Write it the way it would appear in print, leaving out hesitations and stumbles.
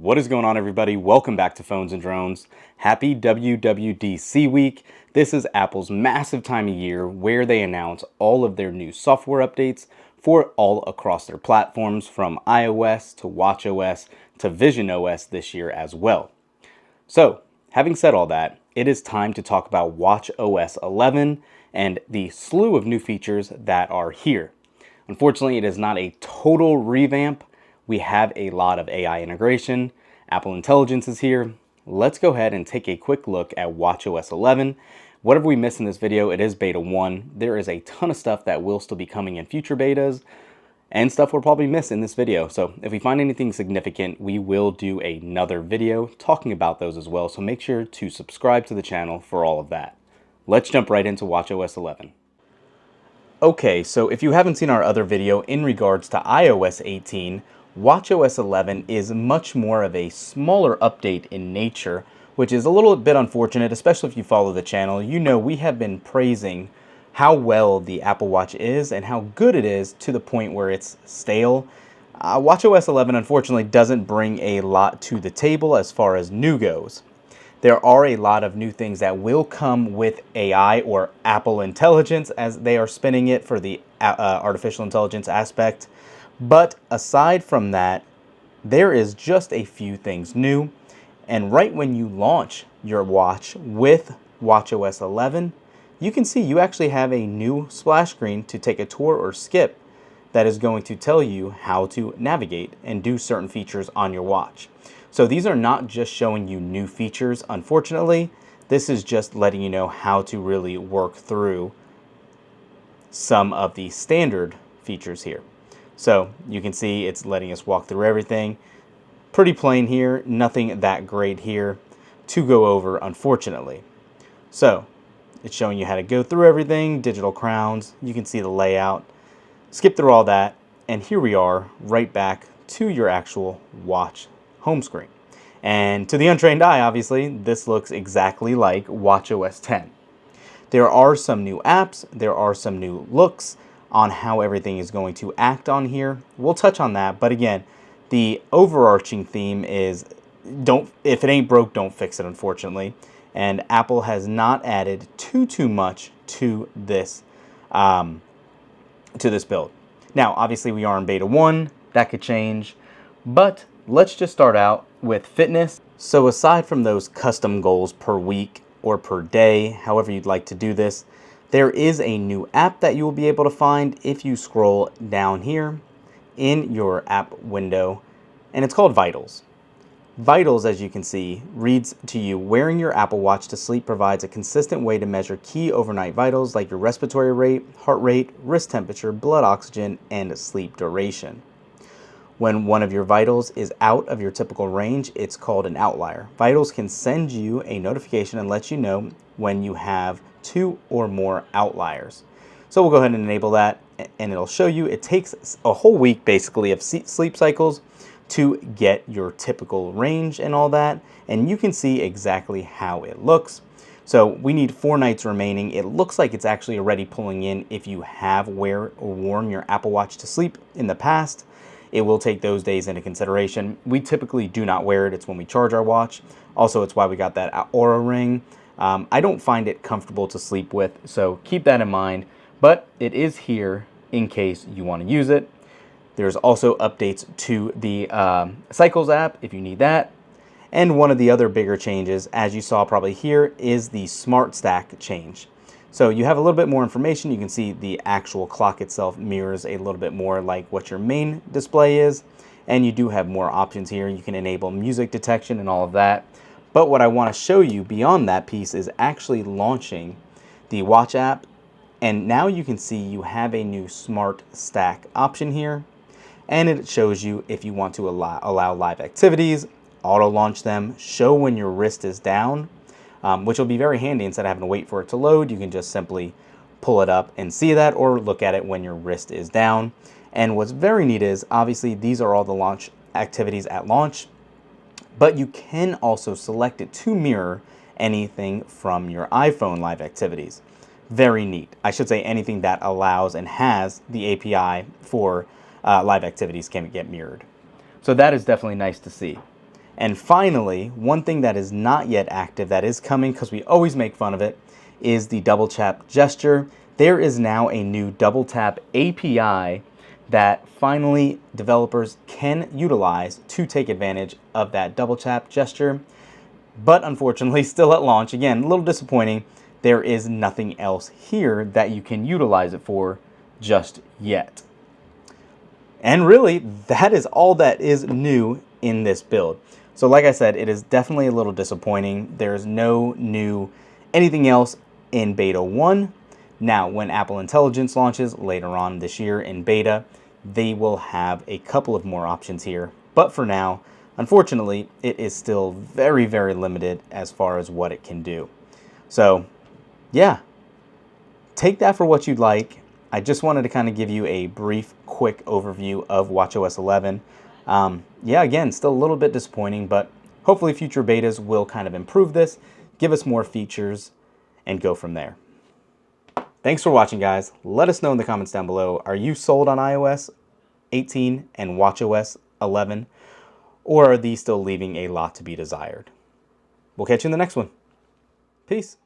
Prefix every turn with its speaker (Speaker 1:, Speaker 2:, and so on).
Speaker 1: What is going on, everybody? Welcome back to Phones and Drones. Happy WWDC week. This is Apple's massive time of year where they announce all of their new software updates for all across their platforms, from iOS to watchOS to visionOS this year as well. So, having said all that, it is time to talk about watchOS 11 and the slew of new features that are here. Unfortunately, it is not a total revamp. We have a lot of AI integration. Apple Intelligence is here. Let's go ahead and take a quick look at watchOS 11. Whatever we miss in this video, it is beta 1. There is a ton of stuff that will still be coming in future betas and stuff we'll probably miss in this video. So if we find anything significant, we will do another video talking about those as well. So make sure to subscribe to the channel for all of that. Let's jump right into watchOS 11. Okay, so if you haven't seen our other video in regards to iOS 18, watchOS 11 is much more of a smaller update in nature, which is a little bit unfortunate, especially if you follow the channel. You know we have been praising how well the Apple Watch is and how good it is to the point where it's stale. watchOS 11 unfortunately doesn't bring a lot to the table as far as new goes. There are a lot of new things that will come with AI, or Apple Intelligence as they are spinning it for the artificial intelligence aspect. But aside from that, there is just a few things new. And right when you launch your watch with watchOS 11, you can see you actually have a new splash screen to take a tour or skip that is going to tell you how to navigate and do certain features on your watch. So these are not just showing you new features, unfortunately. This is just letting you know how to really work through some of the standard features here. So you can see it's letting us walk through everything. Pretty plain here, nothing that great here to go over, unfortunately. So it's showing you how to go through everything, digital crowns, you can see the layout. Skip through all that, and here we are right back to your actual watch home screen. And to the untrained eye, obviously, this looks exactly like watchOS 10. There are some new apps, there are some new looks on how everything is going to act on here. We'll touch on that, but again, the overarching theme is if it ain't broke, don't fix it, unfortunately. And Apple has not added too much to this build. Now, obviously, we are in beta 1, that could change, but let's just start out with fitness. So aside from those custom goals per week or per day, however you'd like to do this, there is a new app that you will be able to find if you scroll down here in your app window, and it's called Vitals. Vitals, as you can see, reads to you, wearing your Apple Watch to sleep provides a consistent way to measure key overnight vitals like your respiratory rate, heart rate, wrist temperature, blood oxygen, and sleep duration. When one of your vitals is out of your typical range, it's called an outlier. Vitals can send you a notification and let you know when you have 2 or more outliers. So we'll go ahead and enable that, and it'll show you it takes a whole week basically of sleep cycles to get your typical range and all that, and you can see exactly how it looks. So we need 4 nights remaining. It looks like it's actually already pulling in if you have worn your Apple Watch to sleep in the past. It will take those days into consideration. We typically do not wear it. It's when we charge our watch. Also, it's why we got that Aura ring. I don't find it comfortable to sleep with, so keep that in mind. But it is here in case you want to use it. There's also updates to the Cycles app if you need that. And one of the other bigger changes, as you saw probably here, is the Smart Stack change. So you have a little bit more information. You can see the actual clock itself mirrors a little bit more like what your main display is. And you do have more options here. You can enable music detection and all of that. But what I want to show you beyond that piece is actually launching the Watch app. And now you can see you have a new Smart Stack option here. And it shows you if you want to allow live activities, auto launch them, show when your wrist is down, which will be very handy. Instead of having to wait for it to load, you can just simply pull it up and see that, or look at it when your wrist is down. And what's very neat is, obviously, these are all the launch activities at launch, but you can also select it to mirror anything from your iPhone live activities. Very neat. I should say anything that allows and has the API for live activities can get mirrored. So that is definitely nice to see. And finally, one thing that is not yet active that is coming, because we always make fun of it, is the double tap gesture. There is now a new double tap API that finally developers can utilize to take advantage of that double tap gesture. But unfortunately, still at launch, again, a little disappointing, there is nothing else here that you can utilize it for just yet. And really, that is all that is new in this build. So like I said, it is definitely a little disappointing. There's no new anything else in beta 1. Now, when Apple Intelligence launches later on this year in beta, they will have a couple of more options here. But for now, unfortunately, it is still very, very limited as far as what it can do. So, yeah, take that for what you'd like. I just wanted to kind of give you a brief, quick overview of watchOS 11. Yeah, again, still a little bit disappointing, but hopefully future betas will kind of improve this, give us more features, and go from there. Thanks for watching, guys. Let us know in the comments down below, are you sold on iOS 18 and watchOS 11, or are these still leaving a lot to be desired? We'll catch you in the next one. Peace.